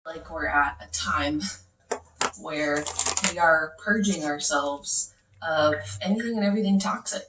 like we're at a time where we are purging ourselves of anything and everything toxic.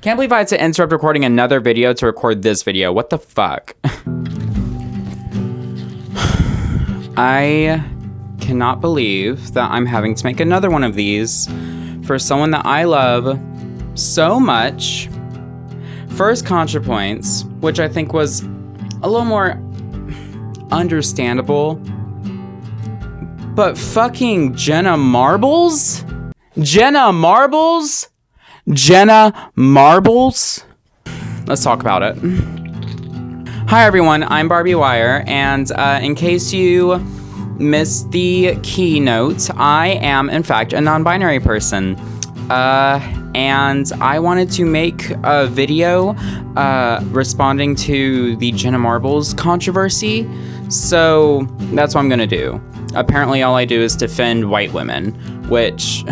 Can't believe I had to interrupt recording another video to record this video. What the fuck? I cannot believe that I'm having to make another one of these for someone that I love so much. First, ContraPoints, which I think was a little more understandable. But fucking Jenna Marbles? Jenna Marbles? Jenna Marbles? Let's talk about it. Hi everyone, I'm Barbie Wire, and in case you missed the keynote, I am in fact a non-binary person. And I wanted to make a video responding to the Jenna Marbles controversy, so that's what I'm gonna do. Apparently all I do is defend white women, which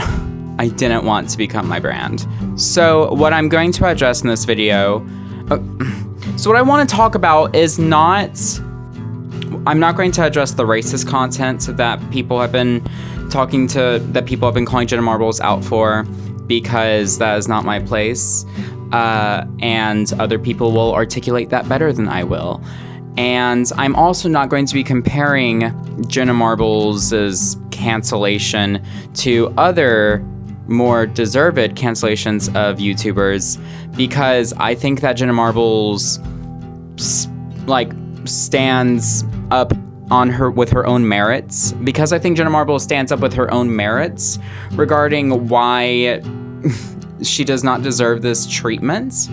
I didn't want to become my brand. So what I'm going to address in this video, so what I want to talk about is I'm not going to address the racist content that people have been calling Jenna Marbles out for, because that is not my place, and other people will articulate that better than I will. And I'm also not going to be comparing Jenna Marbles' cancellation to other more deserved cancellations of YouTubers, because I think that Jenna Marbles stands up with her own merits, because I think Jenna Marbles stands up with her own merits regarding why she does not deserve this treatment.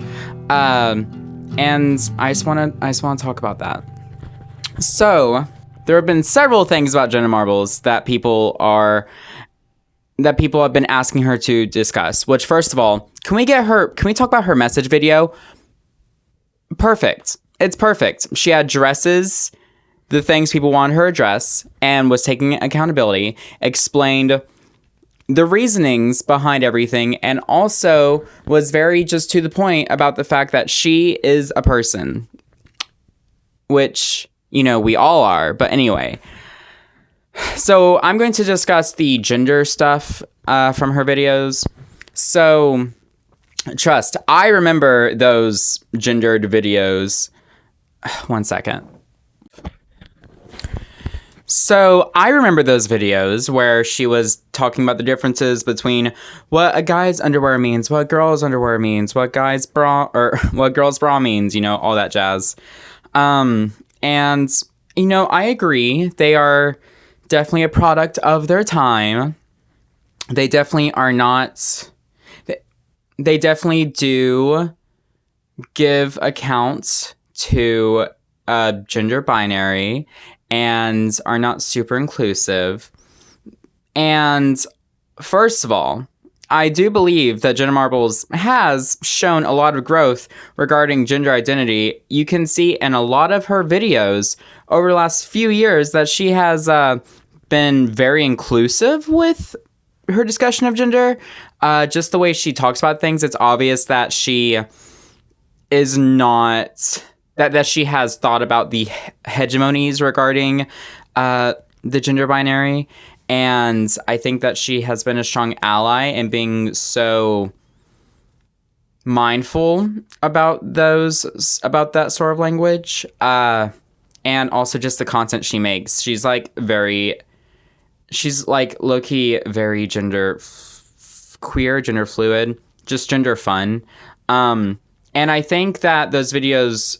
And I just want to talk about that. So there have been several things about Jenna Marbles that people have been asking her to discuss, which, first of all, can we talk about her message video? Perfect. It's perfect. She addresses the things people wanted her to address and was taking accountability, explained the reasonings behind everything, and also was very just to the point about the fact that she is a person, which, we all are. But anyway, so I'm going to discuss the gender stuff from her videos. So, trust, I remember those gendered videos. One second. So, I remember those videos where she was talking about the differences between what a guy's underwear means, what a girl's underwear means, what girl's bra means, all that jazz. And, I agree. They are definitely a product of their time. They definitely are not... They definitely do give account to gender binary and are not super inclusive. And first of all, I do believe that Jenna Marbles has shown a lot of growth regarding gender identity. You can see in a lot of her videos over the last few years that she has been very inclusive with her discussion of gender. Just the way she talks about things, it's obvious that she is not... That she has thought about the hegemonies regarding the gender binary. And I think that she has been a strong ally in being so mindful about that sort of language. And also just the content she makes. She's low-key very gender queer, gender fluid, just gender fun. And I think that those videos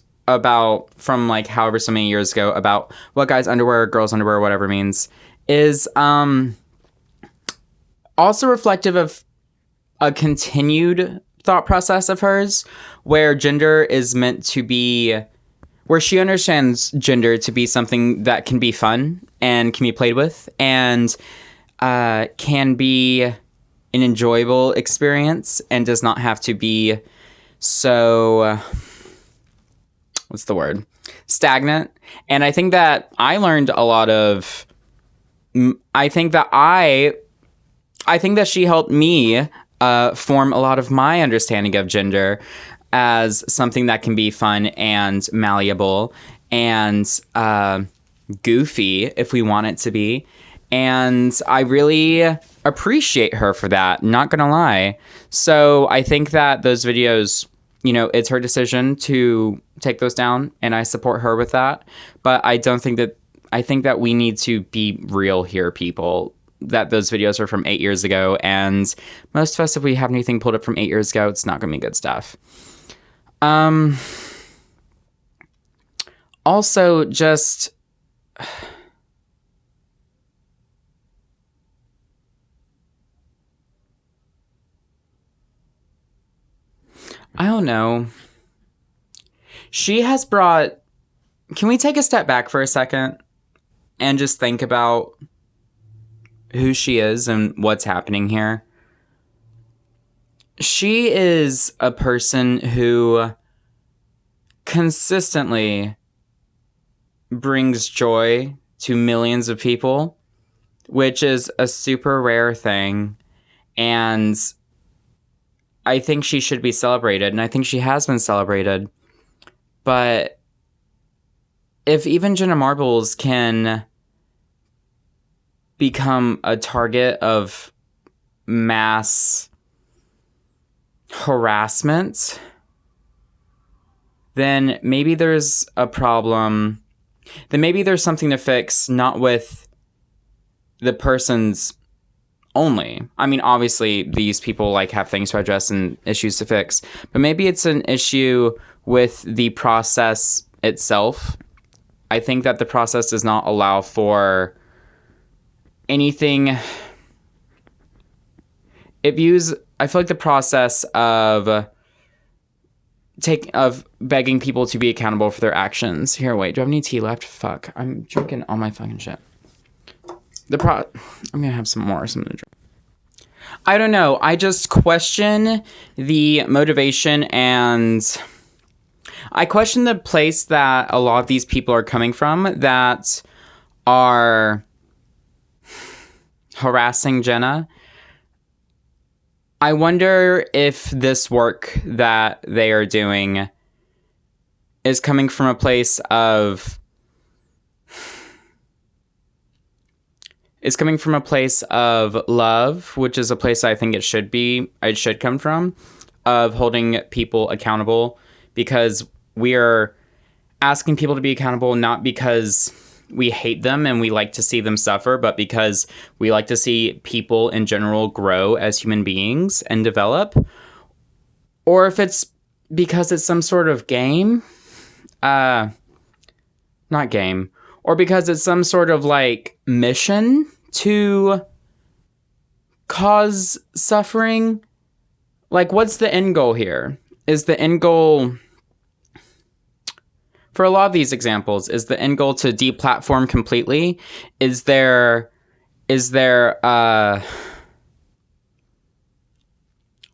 from however so many years ago about what guys' underwear, girls' underwear, whatever means, is also reflective of a continued thought process of hers, where gender is meant to be, where she understands gender to be something that can be fun and can be played with and can be an enjoyable experience and does not have to be so, what's the word? Stagnant. And I think that I learned a lot of, I think that she helped me form a lot of my understanding of gender as something that can be fun and malleable and goofy if we want it to be. And I really appreciate her for that, not gonna lie. So I think that those videos, you know, it's her decision to take those down, and I support her with that. But I think that we need to be real here, people. That those videos are from 8 years ago, and most of us, if we have anything pulled up from 8 years ago, it's not gonna be good stuff. Also, just I don't know. She has brought... Can we take a step back for a second and just think about who she is and what's happening here? She is a person who consistently brings joy to millions of people, which is a super rare thing. And I think she should be celebrated, and I think she has been celebrated. But if even Jenna Marbles can become a target of mass harassment, then maybe there's a problem. Then maybe there's something to fix, not with the person's only. I mean, obviously, these people have things to address and issues to fix, but maybe it's an issue with the process itself. I think that the process does not allow for anything. I feel like the process of begging people to be accountable for their actions. Here, wait, do I have any tea left? Fuck, I'm drinking all my fucking shit. I'm gonna have some more. Something to drink. I don't know. I just question the motivation, and I question the place that a lot of these people are coming from that are harassing Jenna. I wonder if this work that they are doing is coming from a place of love, which is a place I think it should come from, of holding people accountable, because we are asking people to be accountable not because we hate them and we like to see them suffer, but because we like to see people in general grow as human beings and develop. Or if it's because it's some sort of game, not game, or because it's some sort of mission to cause suffering. What's the end goal here? Is the end goal, for a lot of these examples, is the end goal to deplatform completely? Is there are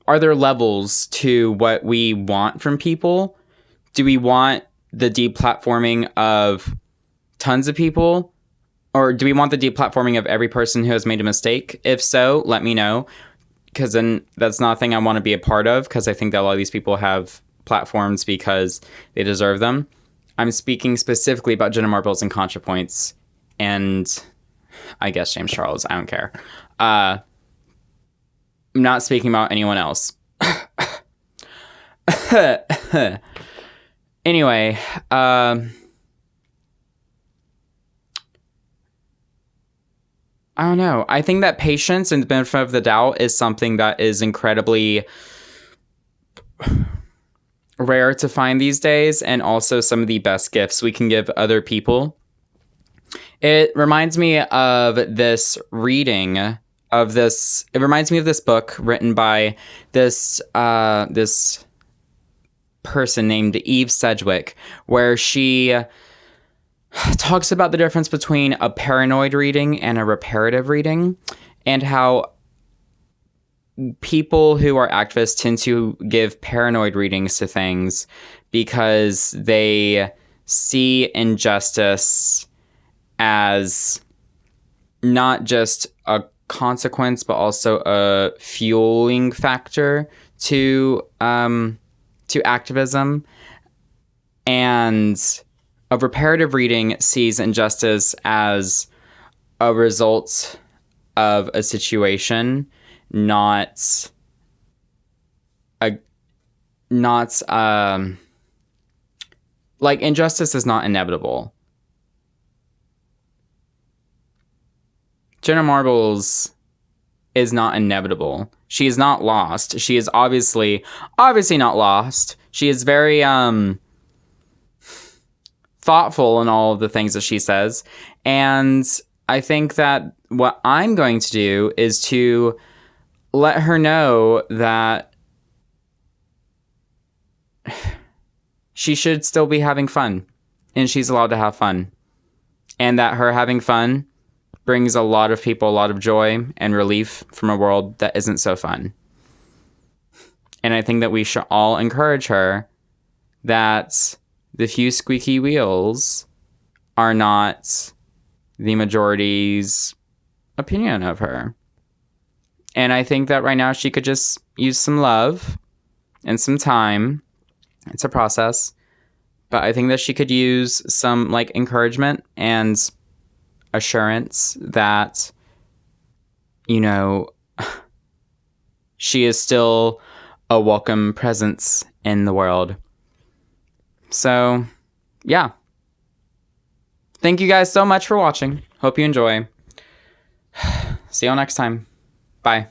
there levels to what we want from people? Do we want the deplatforming of tons of people? Or do we want the deplatforming of every person who has made a mistake? If so, let me know, because then that's not a thing I want to be a part of, because I think that a lot of these people have platforms because they deserve them. I'm speaking specifically about Jenna Marbles and ContraPoints, and I guess James Charles. I don't care. I'm not speaking about anyone else. Anyway, I don't know. I think that patience and the benefit of the doubt is something that is incredibly rare to find these days, and also some of the best gifts we can give other people. It reminds me of this reading of this. It reminds me of this book written by this person named Eve Sedgwick, where she talks about the difference between a paranoid reading and a reparative reading, and how people who are activists tend to give paranoid readings to things because they see injustice as not just a consequence, but also a fueling factor to activism. And a reparative reading sees injustice as a result of a situation, not like injustice is not inevitable. Jenna Marbles is not inevitable. She is not lost. She is obviously not lost. She is very thoughtful in all of the things that she says. And I think that what I'm going to do is to let her know that she should still be having fun, and she's allowed to have fun, and that her having fun brings a lot of people a lot of joy and relief from a world that isn't so fun. And I think that we should all encourage her that the few squeaky wheels are not the majority's opinion of her. And I think that right now she could just use some love and some time. It's a process. But I think that she could use some like encouragement and assurance that, you know, she is still a welcome presence in the world. So, yeah. Thank you guys so much for watching. Hope you enjoy. See you all next time. Bye.